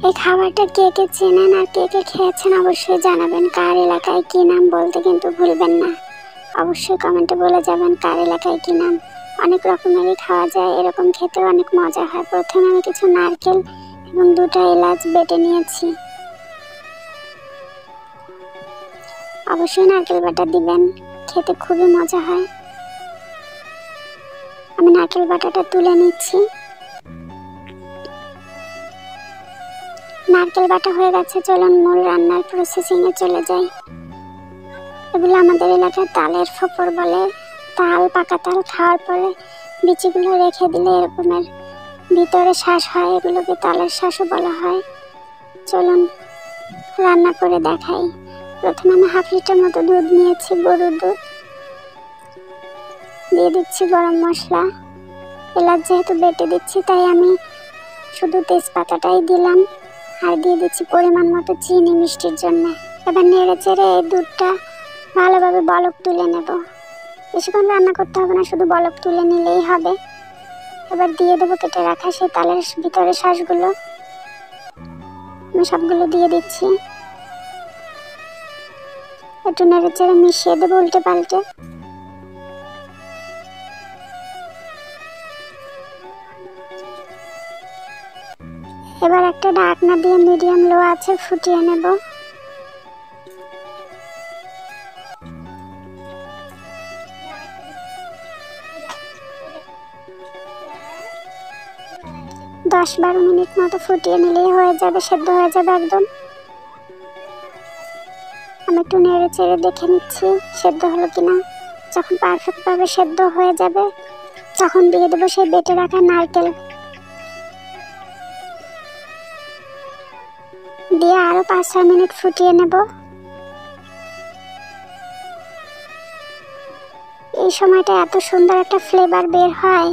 এই খাবারটা কে কে চেনেন আর কে কে খেয়েছেন অবশ্যই জানাবেন। কার এলাকায় কি নাম বলতে কিন্তু ভুলবেন না। অবশ্যই কমেন্টে বলে যাবেন কার এলাকায় কি নাম। অনেক রকমেরই খাওয়া যায়, এরকম খেতে অনেক মজা হয়। প্রথমে আমি কিছু নারকেল এবং 2টা এলাচ বেটে নিয়েছি। অবশ্যই নারকেল বাটা দিবেন, খেতে খুবই মজা হয়। আমি নারকেল বাটাটা তুলে নিচ্ছি। নারকেল বাটা হয়ে গেছে, চলুন মূল রান্নার প্রসেসিংয়ে চলে যাই। এগুলো আমাদের এলাকায় তালের ফোপর বলে। তাল, পাকা তাল খাওয়ার পরে বিচিগুলো রেখে দিলে এরকমের ভিতরে শ্বাস হয়, এগুলোকে তালের শ্বাসও বলা হয়। চলুন রান্না করে দেখাই। প্রথমে আমি 1/2 লিটার মতো দুধ নিয়েছি, গরুর দুধ। দিয়ে দিচ্ছি গরম মশলা। এলাচ যেহেতু বেটে দিচ্ছি তাই আমি শুধু তেজপাতাটাই দিলাম। আর দিয়ে দিচ্ছি পরিমাণ মতো চিনি মিষ্টির জন্য। এবার নেড়ে চেড়ে এই দুধটা ভালোভাবে বলক তুলে নেব। বেশিক্ষণ রান্না করতে হবে না, শুধু বলক তুলে নিলেই হবে। এবার দিয়ে দেবো কেটে রাখা সেই তালের ভিতরে শ্বাসগুলো। আমি সবগুলো দিয়ে দিচ্ছি। একটু নেড়ে চেড়ে মিশিয়ে দেবো উল্টে পাল্টে। এবার একটা ঢাকনা দিয়ে মিডিয়াম লো আছে ফুটিয়ে নেব। দশ 12 মিনিট মতো ফুটিয়ে নিলেই হয়ে যাবে, সেদ্ধ হয়ে যাবে একদম। আমি একটু নেড়ে চেড়ে দেখে নিচ্ছি সেদ্ধ হলো কিনা। যখন পারফেক্টভাবে সেদ্ধ হয়ে যাবে তখন দিয়ে দেবো সেই বেটে রাখা নারকেল। দিয়ে আরো 5-6 মিনিট ফুটিয়ে নেব। এই সময়টা এত সুন্দর একটা ফ্লেভার বের হয়।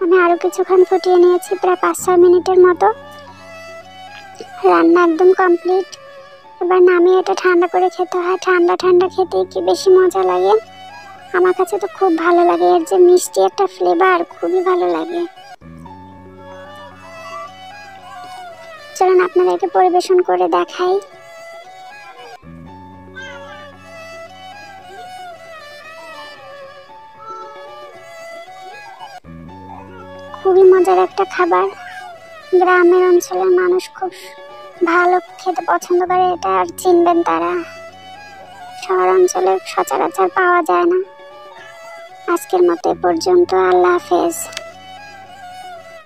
আমি আরো কিছুক্ষণ ফুটিয়ে নিয়েছি, প্রায় 5-6 মিনিটের মতো। রান্না একদম কমপ্লিট। এবার নামিয়ে এটা ঠান্ডা করে খেতে হয়। ঠান্ডা ঠান্ডা খেতে কি বেশি মজা লাগে। আমার কাছে তো খুব ভালো লাগে, এর যে মিষ্টি একটা ফ্লেভার খুবই ভালো লাগে। চলুন আপনাদেরকে পরিবেশন করে দেখাই। খুবই মজার একটা খাবার। গ্রামের অঞ্চলের মানুষ খুব ভালো খেতে পছন্দ করে এটা, আর চিনবেন তারা। শহর অঞ্চলে সচরাচর পাওয়া যায় না। আজকের মতো এ পর্যন্ত। আল্লাহ হাফেজ।